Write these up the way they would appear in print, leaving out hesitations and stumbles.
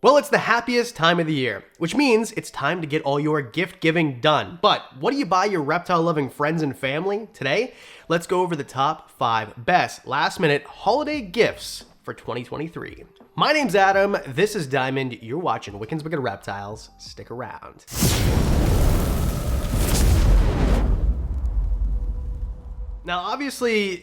Well, it's the happiest time of the year, which means it's time to get all your gift giving done. But what do you buy your reptile loving friends and family? Today, let's go over the top 5 best last minute holiday gifts for 2023. My name's Adam, this is Diamond, you're watching Wickens Reptiles. Stick around. Now, obviously,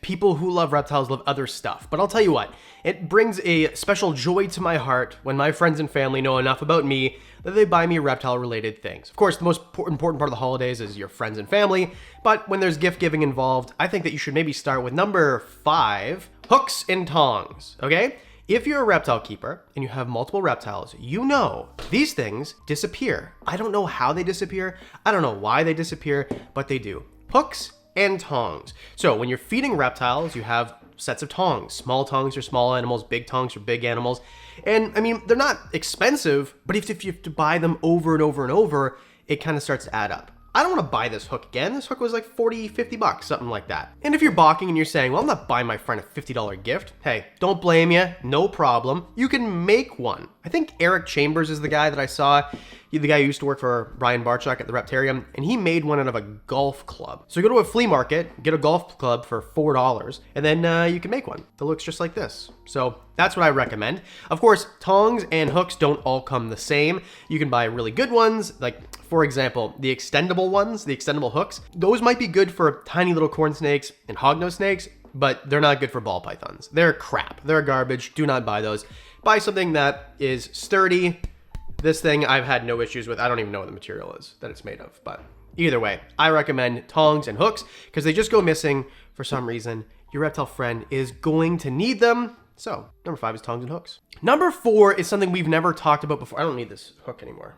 people who love reptiles love other stuff, but I'll tell you what, it brings a special joy to my heart when my friends and family know enough about me that they buy me reptile-related things. Of course, the most important part of the holidays is your friends and family, but when there's gift giving involved, I think that you should maybe start with number 5, hooks and tongs, okay? If you're a reptile keeper and you have multiple reptiles, you know these things disappear. I don't know how they disappear, I don't know why they disappear, but they do. Hooks and tongs. So when you're feeding reptiles, you have sets of tongs. Small tongs for small animals, big tongs for big animals. And I mean, they're not expensive, but if you have to buy them over and over and over, it kind of starts to add up. I don't want to buy this hook again. This hook was like 40, 50 bucks, something like that. And if you're balking and you're saying, well, I'm not buying my friend a $50 gift. Hey, don't blame you, no problem. You can make one. I think Eric Chambers is the guy that I saw. The guy who used to work for Brian Barchuk at the Reptarium, and he made one out of a golf club. So you go to a flea market, get a golf club for $4, and then you can make one that looks just like this. So that's what I recommend. Of course, tongs and hooks don't all come the same. You can buy really good ones, like for example, the extendable ones, the extendable hooks. Those might be good for tiny little corn snakes and hognose snakes, but they're not good for ball pythons. They're crap, they're garbage, do not buy those. Buy something that is sturdy. This thing I've had no issues with. I don't even know what the material is that it's made of, but either way, I recommend tongs and hooks because they just go missing for some reason. Your reptile friend is going to need them. So number 5 is tongs and hooks. Number 4 is something we've never talked about before. I don't need this hook anymore.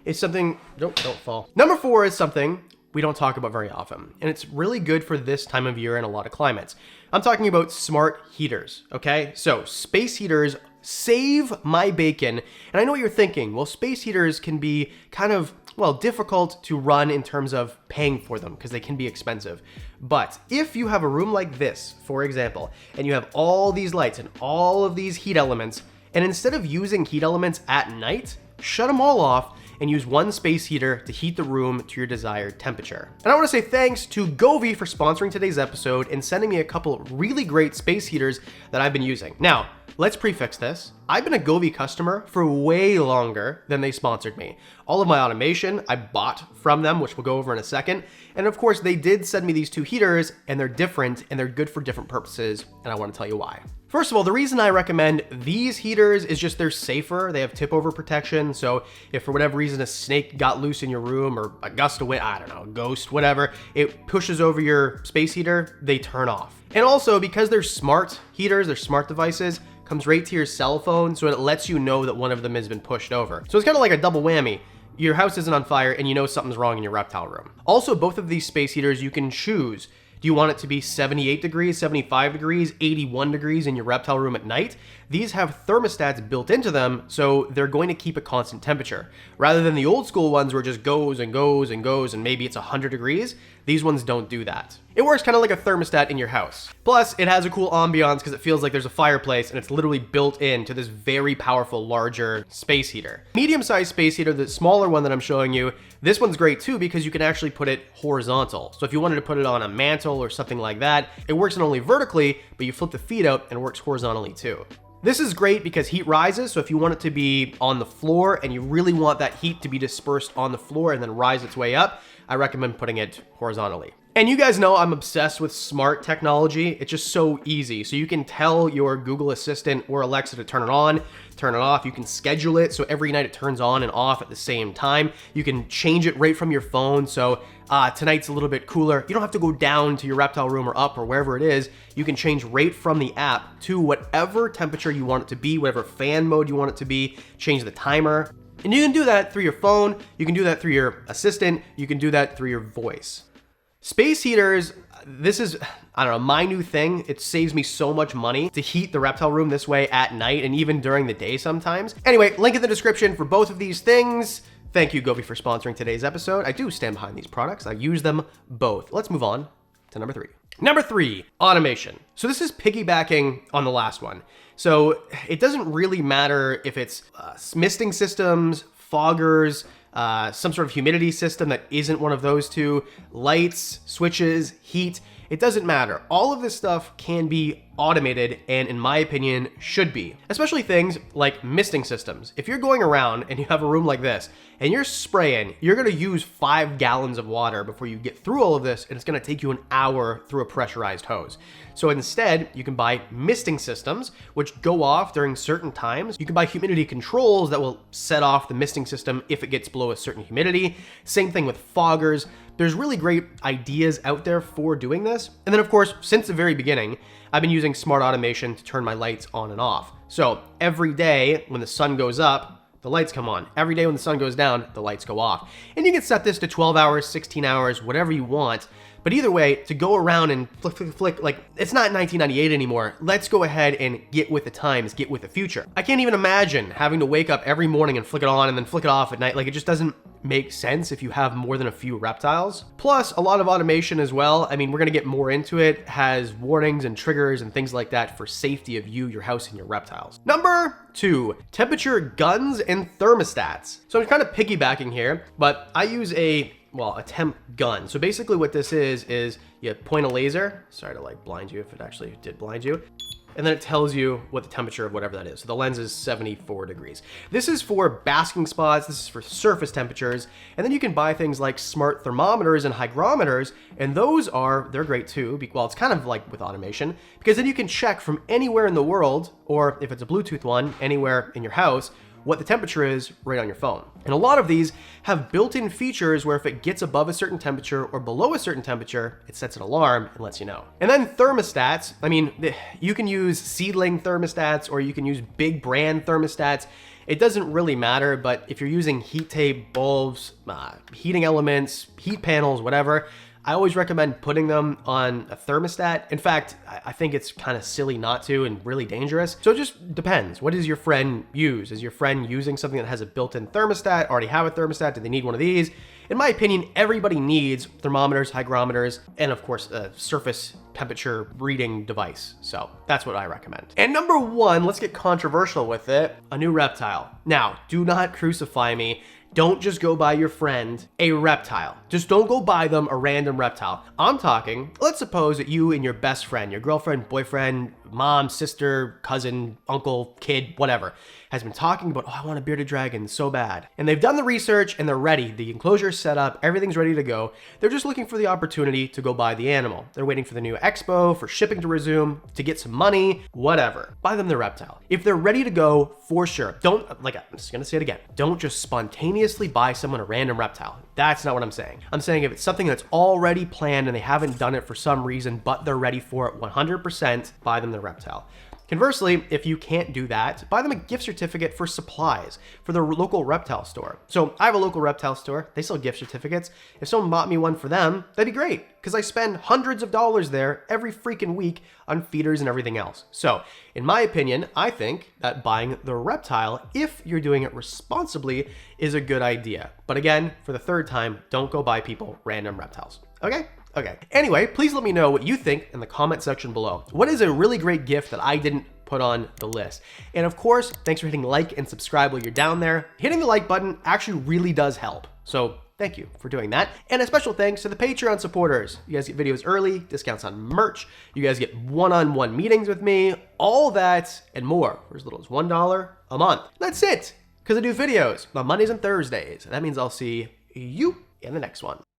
It's something, don't fall. Number 4 is something we don't talk about very often, and it's really good for this time of year in a lot of climates. I'm talking about smart heaters, okay? So space heaters save my bacon. And I know what you're thinking. Well, space heaters can be kind of, well, difficult to run in terms of paying for them because they can be expensive. But if you have a room like this, for example, and you have all these lights and all of these heat elements, and instead of using heat elements at night, shut them all off and use one space heater to heat the room to your desired temperature. And I want to say thanks to Govee for sponsoring today's episode and sending me a couple really great space heaters that I've been using. Now, let's prefix this. I've been a Govee customer for way longer than they sponsored me. All of my automation I bought from them, which we'll go over in a second. And of course, they did send me these 2 heaters, and they're different, and they're good for different purposes, and I want to tell you why. First of all, the reason I recommend these heaters is just they're safer. They have tip over protection. So if for whatever reason a snake got loose in your room or a gust of wind, I don't know, a ghost, whatever, it pushes over your space heater, they turn off. And also because they're smart heaters, they're smart devices, comes right to your cell phone. So it lets you know that one of them has been pushed over. So it's kind of like a double whammy. Your house isn't on fire and you know something's wrong in your reptile room. Also, both of these space heaters, you can choose. Do you want it to be 78 degrees, 75 degrees, 81 degrees in your reptile room at night? These have thermostats built into them, so they're going to keep a constant temperature. Rather than the old school ones where it just goes and goes and goes and maybe it's 100 degrees, these ones don't do that. It works kind of like a thermostat in your house. Plus, it has a cool ambiance because it feels like there's a fireplace and it's literally built into this very powerful, larger space heater. Medium-sized space heater, the smaller one that I'm showing you, this one's great too because you can actually put it horizontal. So if you wanted to put it on a mantle or something like that, it works not only vertically, but you flip the feet out and it works horizontally too. This is great because heat rises, so if you want it to be on the floor and you really want that heat to be dispersed on the floor and then rise its way up, I recommend putting it horizontally. And you guys know I'm obsessed with smart technology. It's just so easy. So you can tell your Google Assistant or Alexa to turn it on, turn it off. You can schedule it so every night it turns on and off at the same time. You can change it right from your phone. So tonight's a little bit cooler. You don't have to go down to your reptile room or up or wherever it is. You can change right from the app to whatever temperature you want it to be, whatever fan mode you want it to be, change the timer. And you can do that through your phone. You can do that through your assistant. You can do that through your voice. Space heaters, this is, I don't know, my new thing. It saves me so much money to heat the reptile room this way at night and even during the day sometimes. Anyway, link in the description for both of these things. Thank you, Govee, for sponsoring today's episode. I do stand behind these products. I use them both. Let's move on to number 3. Number 3, automation. So this is piggybacking on the last one. So it doesn't really matter if it's misting systems, foggers, some sort of humidity system that isn't one of those two, lights, switches, heat. It doesn't matter. All of this stuff can be automated and, in my opinion, should be. Especially things like misting systems. If you're going around and you have a room like this and you're spraying, you're gonna use 5 gallons of water before you get through all of this, and it's gonna take you an hour through a pressurized hose. So instead, you can buy misting systems, which go off during certain times. You can buy humidity controls that will set off the misting system if it gets below a certain humidity. Same thing with foggers. There's really great ideas out there for doing this. And then of course, since the very beginning, I've been using smart automation to turn my lights on and off. So every day when the sun goes up, the lights come on. Every day when the sun goes down, the lights go off. And you can set this to 12 hours, 16 hours, whatever you want. But either way, to go around and flick, like, it's not 1998 anymore. Let's go ahead and get with the times, get with the future. I can't even imagine having to wake up every morning and flick it on and then flick it off at night. Like, it just doesn't make sense if you have more than a few reptiles. Plus, a lot of automation as well. I mean, we're gonna get more into it. Has warnings and triggers and things like that for safety of you, your house, and your reptiles. Number 2, temperature guns and thermostats. So I'm kind of piggybacking here, but I use a temp gun. So basically what this is you point a laser. Sorry to like blind you if it actually did blind you. And then it tells you what the temperature of whatever that is. So the lens is 74 degrees. This is for basking spots. This is for surface temperatures. And then you can buy things like smart thermometers and hygrometers. And they're great too. Well, it's kind of like with automation, because then you can check from anywhere in the world, or if it's a Bluetooth one, anywhere in your house, what the temperature is right on your phone. And a lot of these have built-in features where if it gets above a certain temperature or below a certain temperature, it sets an alarm and lets you know. And then thermostats, I mean, you can use seedling thermostats or you can use big brand thermostats. It doesn't really matter, but if you're using heat tape, bulbs, heating elements, heat panels, whatever, I always recommend putting them on a thermostat. In fact, I think it's kind of silly not to and really dangerous. So it just depends. What does your friend use? Is your friend using something that has a built-in thermostat? Already have a thermostat? Do they need one of these? In my opinion, everybody needs thermometers, hygrometers, and of course, a surface temperature reading device. So that's what I recommend. And number 1, let's get controversial with it, a new reptile. Now, do not crucify me. Don't just go buy your friend a reptile. Just don't go buy them a random reptile. I'm talking, let's suppose that you and your best friend, your girlfriend, boyfriend, mom, sister, cousin, uncle, kid, whatever, has been talking about, oh, I want a bearded dragon so bad. And they've done the research and they're ready. The enclosure's set up, everything's ready to go. They're just looking for the opportunity to go buy the animal. They're waiting for the new expo, for shipping to resume, to get some money, whatever. Buy them the reptile. If they're ready to go, for sure. Don't, like, I'm just gonna say it again. Don't just spontaneously buy someone a random reptile. That's not what I'm saying. I'm saying if it's something that's already planned and they haven't done it for some reason, but they're ready for it 100%, buy them the reptile. Conversely, if you can't do that, buy them a gift certificate for supplies for their local reptile store. So I have a local reptile store. They sell gift certificates. If someone bought me one for them, that'd be great, because I spend hundreds of dollars there every freaking week on feeders and everything else. So in my opinion, I think that buying the reptile, if you're doing it responsibly, is a good idea. But again, for the 3rd time, don't go buy people random reptiles. Okay? Okay. Anyway, please let me know what you think in the comment section below. What is a really great gift that I didn't put on the list? And of course, thanks for hitting like and subscribe while you're down there. Hitting the like button actually really does help. So thank you for doing that. And a special thanks to the Patreon supporters. You guys get videos early, discounts on merch. You guys get one-on-one meetings with me, all that and more for as little as $1 a month. That's it, because I do videos on Mondays and Thursdays. That means I'll see you in the next one.